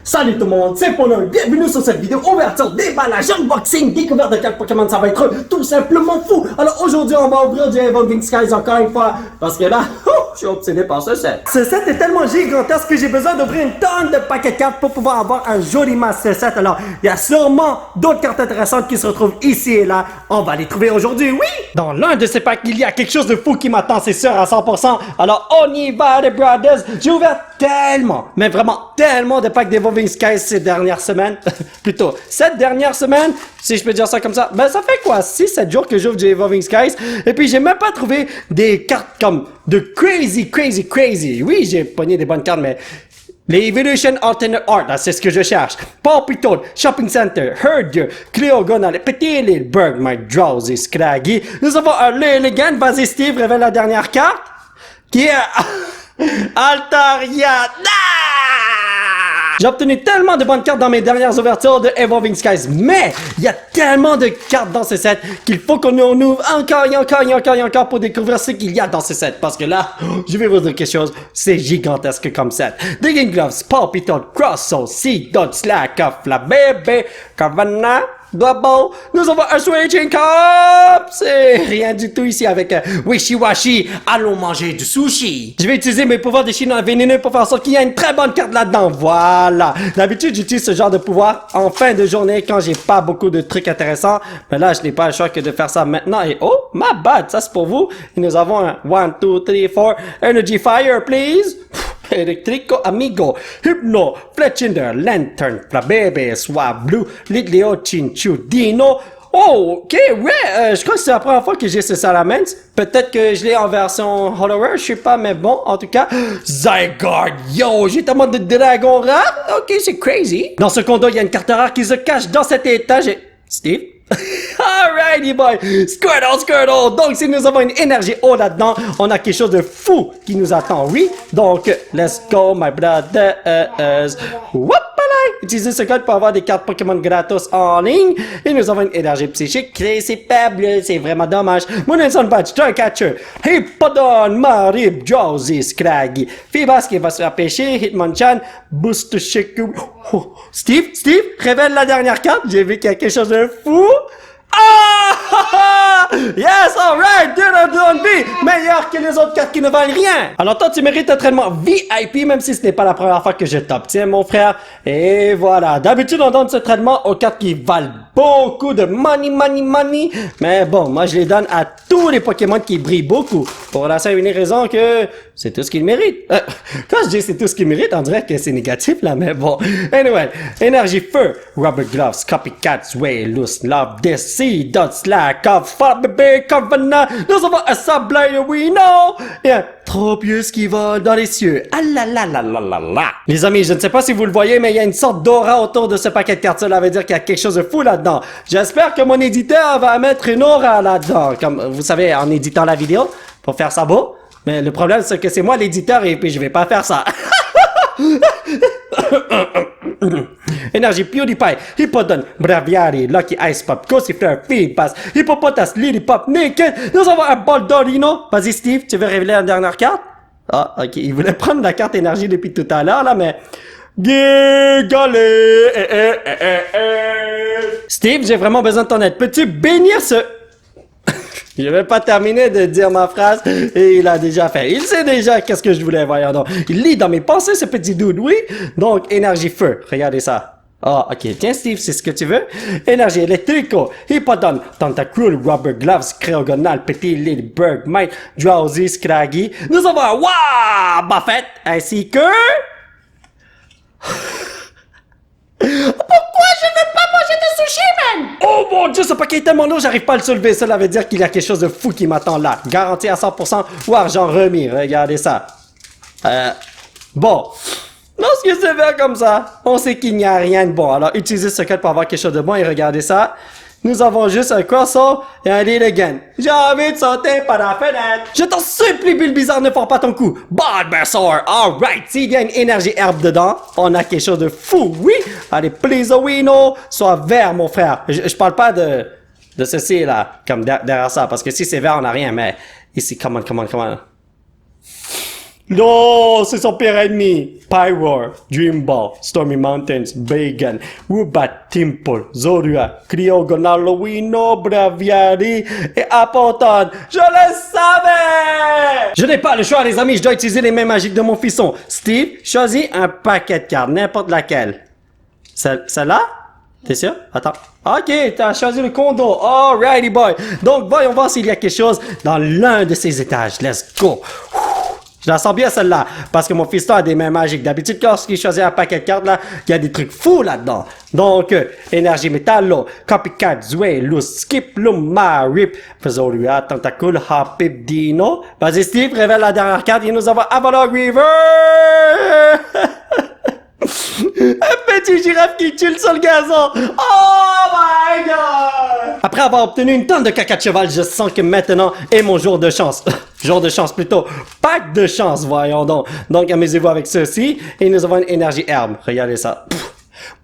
Salut tout le monde, c'est Pono, bienvenue sur cette vidéo ouverture, déballage, unboxing, découverte de quel Pokémon, ça va être tout simplement fou. Alors aujourd'hui on va ouvrir du Evolving Skies encore une fois, parce que là, je suis obsédé par ce set. Ce set est tellement gigantesque que j'ai besoin d'ouvrir une tonne de paquets de cartes pour pouvoir avoir un joli master set. Alors il y a sûrement d'autres cartes intéressantes qui se retrouvent ici et là, on va les trouver aujourd'hui, oui. Dans l'un de ces packs, il y a quelque chose de fou qui m'attend, c'est sûr à 100%. Alors on y va les brothers, j'ai ouvert tellement, mais vraiment tellement de packs d'Evolving Skies ces dernières semaines, plutôt cette dernière semaine, si je peux dire ça comme ça, ben ça fait quoi, 6-7 jours que j'ouvre du Evolving Skies, et puis j'ai même pas trouvé des cartes comme de crazy, oui j'ai pogné des bonnes cartes, mais les Evolution Alternate Art, c'est ce que je cherche. Paw Patrol, Shopping Center, Herdier, Cleogonal, Petit Little Berg, My Drowsy, Scraggy. Nous avons un Legend, vas-y Steve, révèle la dernière carte, qui est Altaria. J'ai obtenu tellement de bonnes cartes dans mes dernières ouvertures de Evolving Skies, mais il y a tellement de cartes dans ce set qu'il faut qu'on en ouvre encore pour découvrir ce qu'il y a dans ce set. Parce que là, je vais vous dire quelque chose, c'est gigantesque comme set. Digging Gloves, Paw Patrol, Crosso, Sea Dot, Slack Off, la bébé, Kavana, Double, nous avons un Switching Cup! C'est rien du tout ici avec Wishy-Washy, allons manger du sushi. Je vais utiliser mes pouvoirs de Chine vénéneux pour faire en sorte qu'il y a une très bonne carte là-dedans, voilà. D'habitude, j'utilise ce genre de pouvoir en fin de journée quand j'ai pas beaucoup de trucs intéressants. Mais là, je n'ai pas le choix que de faire ça maintenant. Et oh, my bad, ça c'est pour vous. Et nous avons un 1, 2, 3, 4, Energy Fire, please. Electrico Amigo, Hypno, Fletchinder, Lantern, Flabébé, Swab Blue, Lidleo, Chinchu, Dino. Oh, ok, ouais, je crois que c'est la première fois que j'ai ce Salamence. Peut-être que je l'ai en version Hollower, je sais pas, mais bon, en tout cas. Zygarde, yo, j'ai tellement de dragons rares. Ok, c'est crazy. Dans ce condo, il y a une carte rare qui se cache dans cet étage. Steve? Alrighty boy, Squirtle. Donc si nous avons une énergie haut là-dedans, on a quelque chose de fou qui nous attend, oui. Donc let's go my brothers. Utilisez ce code pour avoir des cartes Pokémon gratos en ligne. Et nous avons une énergie psychique. C'est faible, c'est vraiment dommage. Moonson Badge, Catcher, Hippodon, Marib, Drowsy, Scraggy, Fibas qui va se faire pêcher, Hitmonchan, Boost Shiku. Steve, révèle la dernière carte. J'ai vu qu'il y a quelque chose de fou. Ah! Yes, alright, Dune B, meilleur que les autres cartes qui ne valent rien. Alors toi, tu mérites un traitement VIP, même si ce n'est pas la première fois que je t'obtiens, mon frère. Et voilà, d'habitude, on donne ce traitement aux cartes qui valent beaucoup de money. Mais bon, moi, je les donne à tous les Pokémon qui brillent beaucoup. Pour la simple et unique raison que c'est tout ce qu'ils méritent. Quand je dis c'est tout ce qu'ils méritent, on dirait que c'est négatif, là, mais bon. Anyway, Énergie Feu, Rubber Gloves, Copycats, Way, Loose, Love, DC, Dot, Slack, Off, Bébé, Covenant, nous avons un Sableye, we know, et un Tropius qui vole dans les cieux. Ah là là là là là là. Les amis, je ne sais pas si vous le voyez, mais il y a une sorte d'aura autour de ce paquet de cartes. Cela veut dire qu'il y a quelque chose de fou là-dedans. J'espère que mon éditeur va mettre une aura là-dedans. Comme vous savez, en éditant la vidéo, pour faire ça beau. Mais le problème, c'est que c'est moi l'éditeur et puis je vais pas faire ça. Énergie PewDiePie, Hippodon, Braviary, Lucky Ice Pop, Gossifleur, Feedpass, Hippopotas, Lilipop, Naked. Nous avons un Boldorino. Vas-y Steve, tu veux révéler la dernière carte? Ah, ok, il voulait prendre la carte énergie depuis tout à l'heure là, mais... Gigalé. Steve, j'ai vraiment besoin de ton aide. Peux-tu bénir ce... Je vais pas terminer de dire ma phrase et il a déjà fait. Il sait déjà qu'est-ce que je voulais, voyons donc. Il lit dans mes pensées, ce petit dude, oui. Donc, énergie feu. Regardez ça. Ah, ok. Tiens, Steve, c'est ce que tu veux. Énergie électrico, Hippodon, Tentacruel, Rubber Gloves, Creogonal, Petit Little Berg, Mite, Drowsy, Scraggy. Nous avons un Wow! Buffett, ainsi que... Pourquoi je ne veux pas manger de sushi, man? Oh mon dieu, ce paquet est tellement lourd, j'arrive pas à le soulever. Cela veut dire qu'il y a quelque chose de fou qui m'attend là. Garanti à 100% ou argent remis. Regardez ça. Bon. Lorsque c'est vert comme ça, on sait qu'il n'y a rien de bon. Alors, utilisez ce code pour avoir quelque chose de bon et regardez ça. Nous avons juste un Crosso et un Lilligant. J'ai envie de sauter par la fenêtre. Je t'en supplie, Bulbizarre, ne force pas ton coup. Bulbasaur, alright. S'il y a une énergie herbe dedans, on a quelque chose de fou, oui. Allez, please, Wino, sois vert, mon frère. Je parle pas de ceci, là, comme derrière ça, parce que si c'est vert, on n'a rien, mais ici, come on. Non, c'est son pire ennemi. Pyroar, Dreamball, Stormy Mountains, Bagan, Woobat, Timple, Zorua, Cryogonalowino, Braviary et Apoton. Je le savais! Je n'ai pas le choix, les amis. Je dois utiliser les mains magiques de mon fisson. Steve, choisis un paquet de cartes, n'importe laquelle. Celle-là? T'es sûr? Attends. Ok, t'as choisi le condo. Alrighty boy. Donc, voyons voir s'il y a quelque chose dans l'un de ces étages. Let's go. Je la sens bien celle-là, parce que mon fiston a des mains magiques. D'habitude, lorsqu'il choisit un paquet de cartes, là, il y a des trucs fous là-dedans. Donc, énergie métallo, copycat, Zway, loose, skip, luma, rip, faisons-lui tentacule, hopip, dino. Vas-y Steve, révèle la dernière carte et nous avons Avalon River! Un petit girafe qui tue sur le gazon. Oh my god! Après avoir obtenu une tonne de caca de cheval, je sens que maintenant est mon jour de chance. Jour de chance plutôt. Pack de chance, voyons donc. Donc amusez-vous avec ceci. Et nous avons une énergie herbe. Regardez ça.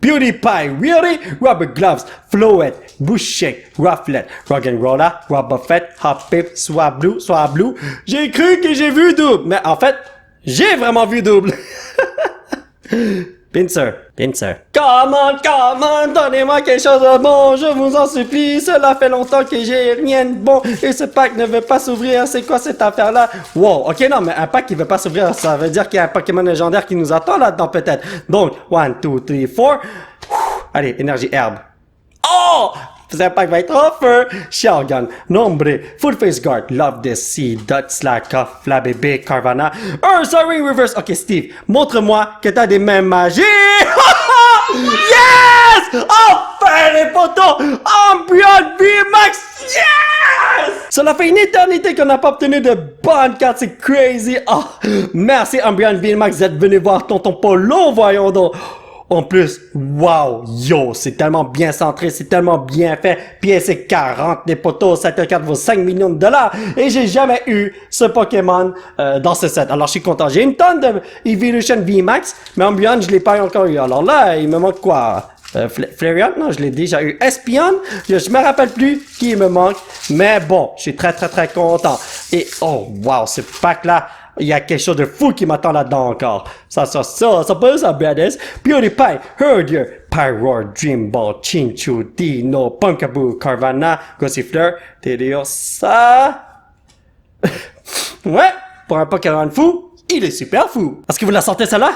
Beauty Pie, really? Rubber Gloves, Floet, Bush Shake, Rufflet, Rock'n'Rolla, Rubber Fett, Hop Pip, Swablu. J'ai cru que j'ai vu double. Mais en fait, j'ai vraiment vu double. Pincer. Come on, donnez-moi quelque chose de bon, je vous en supplie, cela fait longtemps que j'ai rien de bon, et ce pack ne veut pas s'ouvrir, c'est quoi cette affaire-là? Wow, ok, non, mais un pack qui veut pas s'ouvrir, ça veut dire qu'il y a un Pokémon légendaire qui nous attend là-dedans peut-être. Donc, 1, 2, 3, 4, allez, énergie herbe. Oh! Ce pack va être offer. Shellgun, Nombre, Full Face Guard, Love This, Sea, Dot, Slack Off, Flabébé, Carvana, Ursa Ring Reverse. Ok, Steve, montre-moi que t'as des mains magiques. Yes! Enfin les potos! Umbreon VMAX! Yes! Cela fait une éternité qu'on n'a pas obtenu de bonnes cartes, c'est crazy. Oh, merci Umbreon VMAX d'être venu voir Tonton Polo, voyons donc. En plus, wow, yo, c'est tellement bien centré, c'est tellement bien fait. Puis c'est 40 les potos, cette carte vaut 5 millions de dollars. Et j'ai jamais eu ce Pokémon dans ce set. Alors je suis content. J'ai une tonne de Evolution VMAX, mais Umbreon, je l'ai pas encore eu. Alors là, il me manque quoi? Flareon? Non, je l'ai déjà eu. Espion? Je me rappelle plus qui me manque. Mais bon, je suis très content. Et oh, wow, ce pack-là, il y a quelque chose de fou qui m'attend là-dedans encore. Ça peut ça, brothers. PewDiePie, Herdier, Pyroar, Dreamball, Chinchu, Dino, Punkaboo, Carvana, Gossifleur, Tediosa. Ouais, pour un Pokémon fou, il est super fou. Est-ce que vous la sentez celle-là?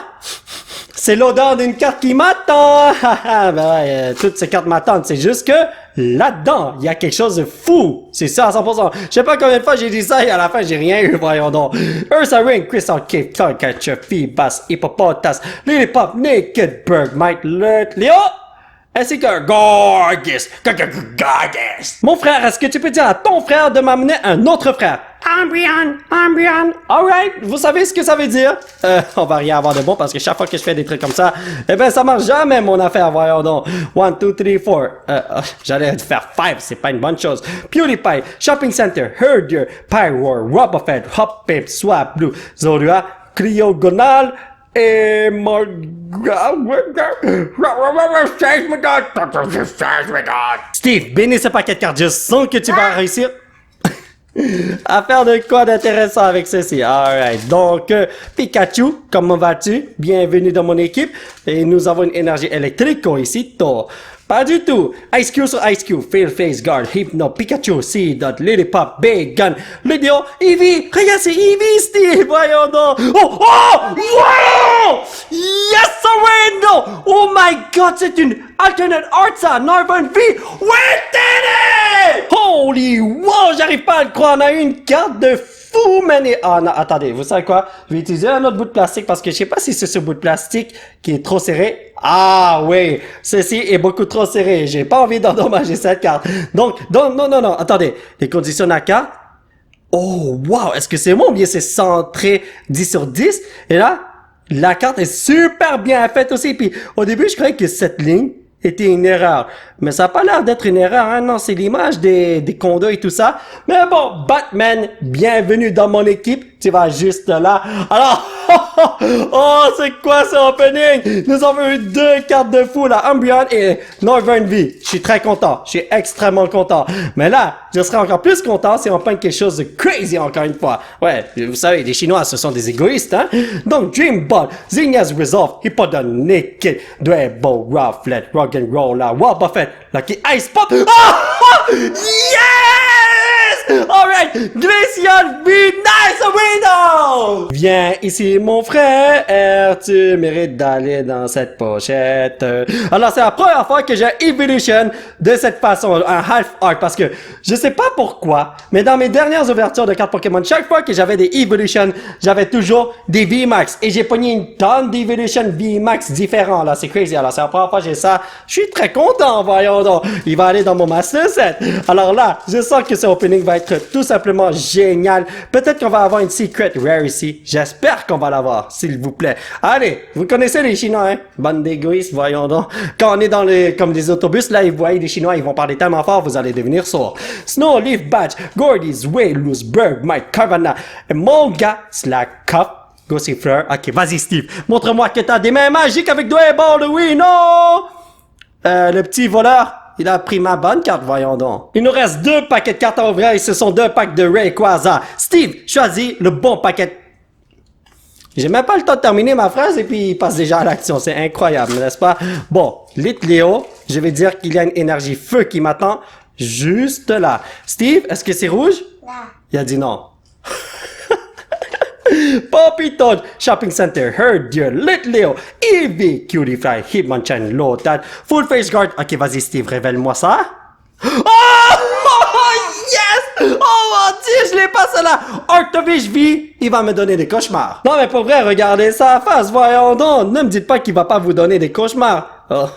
C'est l'odeur d'une carte qui m'attend. Ben ouais, toutes ces cartes m'attendent. C'est juste que là-dedans, il y a quelque chose de fou. C'est ça à 100%. Je sais pas combien de fois j'ai dit ça et à la fin, j'ai rien eu. Voyons donc. Ursa Ring, Crystal Cave, Toycatcher, Feebas, Hippopotas, Lillipup, Naked Bird, Might Lurk, Léo, ainsi que Gorgis. Mon frère, est-ce que tu peux dire à ton frère de m'amener un autre frère? Umbreon. Alright, vous savez ce que ça veut dire? On va rien avoir de bon parce que chaque fois que je fais des trucs comme ça, eh ben ça marche jamais mon affaire, voyons donc. 1, 2, 3, 4. J'allais faire 5, c'est pas une bonne chose. PewDiePie, Shopping Center, Herdier, Pyroar, Wobbuffet, Hoppip, Swablu, Zorua, Cryogonal, et Steve, bénis ce paquet de cartes, je sens que tu vas réussir à faire de quoi d'intéressant avec ceci. Alright, donc Pikachu, comment vas-tu? Bienvenue dans mon équipe. Et nous avons une énergie électrique ici. Pas du tout. Ice Cube sur Ice Cube, Fail Face Guard, Hypno, Pikachu, Seedot, Lillipup, Bagon, Ludio, Eevee. Regarde, c'est Eevee, Steve. Voyons donc. Oh! Wow! Yes, Surrender! Oh my god, c'est une alternate art, ça. Northern V. We did it! Holy wow, j'arrive pas à le croire. On a eu une carte de fou, man. Ah non, attendez, vous savez quoi? Je vais utiliser un autre bout de plastique parce que je sais pas si c'est ce bout de plastique qui est trop serré. Ah oui, ceci est beaucoup trop serré. J'ai pas envie d'endommager cette carte. Donc, non, attendez. Les conditions de la carte. Oh, wow, est-ce que c'est bon ou bien c'est centré 10 sur 10? Et là, la carte est super bien faite aussi. Puis au début, je croyais que cette ligne était une erreur. Mais ça n'a pas l'air d'être une erreur, hein? Non, c'est l'image des condos et tout ça. Mais bon, Batman, bienvenue dans mon équipe. tu vas juste là. Alors, oh, c'est quoi ce opening? Nous avons eu 2 cartes de fou, là, Umbreon et Northern V. Je suis très content, je suis extrêmement content. Mais là, je serai encore plus content si on peint quelque chose de crazy encore une fois. Ouais, vous savez, les Chinois, ce sont des égoïstes, hein? Donc, Dream Ball, Zinnia's Resolve, Hippodon-Naked, Dwebo, Rufflet, Rock'n'Roll, là, Wobbuffet, Lucky Ice Pop. Oh! Yes! Alright, Glacial V, nice window! Viens ici, mon frère, tu mérites d'aller dans cette pochette. Alors, c'est la première fois que j'ai Evolution de cette façon, un Half Art, parce que je sais pas pourquoi, mais dans mes dernières ouvertures de cartes Pokémon, chaque fois que j'avais des Evolution, j'avais toujours des VMAX, et j'ai pogné une tonne d'Evolution VMAX différents, là, c'est crazy. Alors, c'est la première fois que j'ai ça, je suis très content, voyons donc. Il va aller dans mon Master Set. Alors là, je sens que ce opening va être tout simplement génial. Peut-être qu'on va avoir une Secret Rare ici. J'espère qu'on va l'avoir, s'il vous plaît. Allez, vous connaissez les Chinois, hein? Bande d'égoïstes, voyons donc. Quand on est dans les, comme des autobus, là, ils voient les Chinois, ils vont parler tellement fort, vous allez devenir sourds. Snow Leaf Badge, Gordy's Way, Loose Bird, Mike Carvana, mon gars, Slack Cup, Gossifleur. Ok, vas-y, Steve. Montre-moi que t'as des mains magiques avec deux balles, oui, non! Le petit voleur. Il a pris ma bonne carte, voyons donc. Il nous reste 2 paquets de cartes à ouvrir et ce sont 2 packs de Rayquaza. Steve, choisis le bon paquet. J'ai même pas le temps de terminer ma phrase et puis il passe déjà à l'action. C'est incroyable, n'est-ce pas? Bon, Litleo, je vais dire qu'il y a une énergie feu qui m'attend juste là. Steve, est-ce que c'est rouge? Non. Il a dit non. Poppy Toad, Shopping Center, Herdier, Litleo, Eevee, Cutie Fly, Hitmonchan, Lotad, Full Face Guard. Ok, vas-y Steve, révèle-moi ça. Oh! Yes! Oh mon dieu, je l'ai pas celle-là! Arctovish V, il va me donner des cauchemars. Non mais pour vrai, regardez sa face, voyons donc. Ne me dites pas qu'il va pas vous donner des cauchemars. Oh.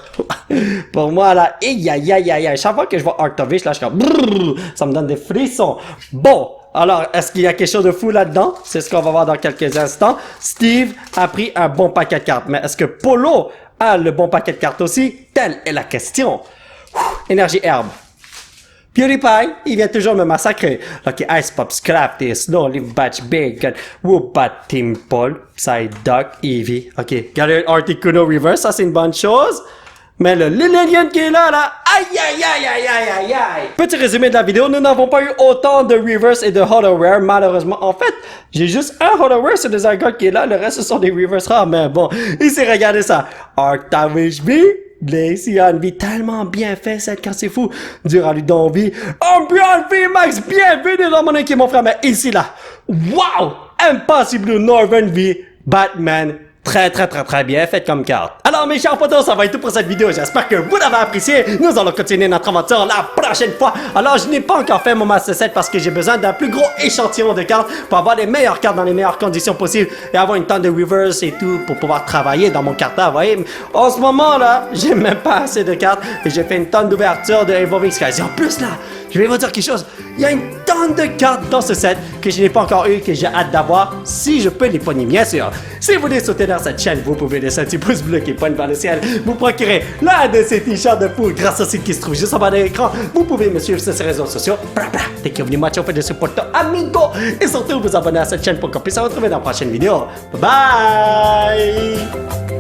Pour moi là, aïe aïe aïe aïe aïe. Chaque fois que je vois Arctovish là, je suis comme brrr, ça me donne des frissons. Bon. Alors, est-ce qu'il y a quelque chose de fou là-dedans? C'est ce qu'on va voir dans quelques instants. Steve a pris un bon paquet de cartes. Mais est-ce que Polo a le bon paquet de cartes aussi? Telle est la question. Énergie herbe. PewDiePie, il vient toujours me massacrer. Lucky Ice Pop, Scrafty, Snow, Leaf Batch, Bacon, Woobat, Timple, Psyduck, Eevee. Ok, Galarian Articuno Reverse, ça c'est une bonne chose. Mais le Lillian qui est là, aïe aïe aïe aïe aïe aïe aïe. Petit résumé de la vidéo, nous n'avons pas eu autant de Reverse et de Holo Rare, malheureusement. En fait, j'ai juste un Holo Rare, c'est le Zygarde qui est là, le reste ce sont des Reverse rares, mais bon. Ici, regardez ça. Arctovish V, Glaceon V, tellement bien fait cette carte, c'est fou. Duraludon V, Umbreon V Max, bienvenue dans mon équipe, mon frère, mais ici là, wow! Impossible Northern V, Batman, très bien fait comme carte. Alors mes chers potos, ça va être tout pour cette vidéo. J'espère que vous l'avez apprécié. Nous allons continuer notre aventure la prochaine fois. Alors je n'ai pas encore fait mon Master Set parce que j'ai besoin d'un plus gros échantillon de cartes pour avoir les meilleures cartes dans les meilleures conditions possibles et avoir une tonne de reverse et tout pour pouvoir travailler dans mon cartable. Vous voyez, en ce moment là, j'ai même pas assez de cartes et j'ai fait une tonne d'ouverture de Evolving Skies. Et en plus là, je vais vous dire quelque chose. Il y a une tonne de cartes dans ce set que je n'ai pas encore eu, que j'ai hâte d'avoir, si je peux les pogner, bien sûr. Si vous voulez sauter dans cette chaîne, vous pouvez laisser un petit pouce bleu qui pointe vers le ciel. Vous procurez l'un de ces t-shirts de fou grâce au site qui se trouve juste en bas de l'écran. Vous pouvez me suivre sur ces réseaux sociaux. Dès que vous venez matcher, on fait de support amigo. Et surtout, vous abonner à cette chaîne pour qu'on puisse se retrouver dans la prochaine vidéo. Bye bye!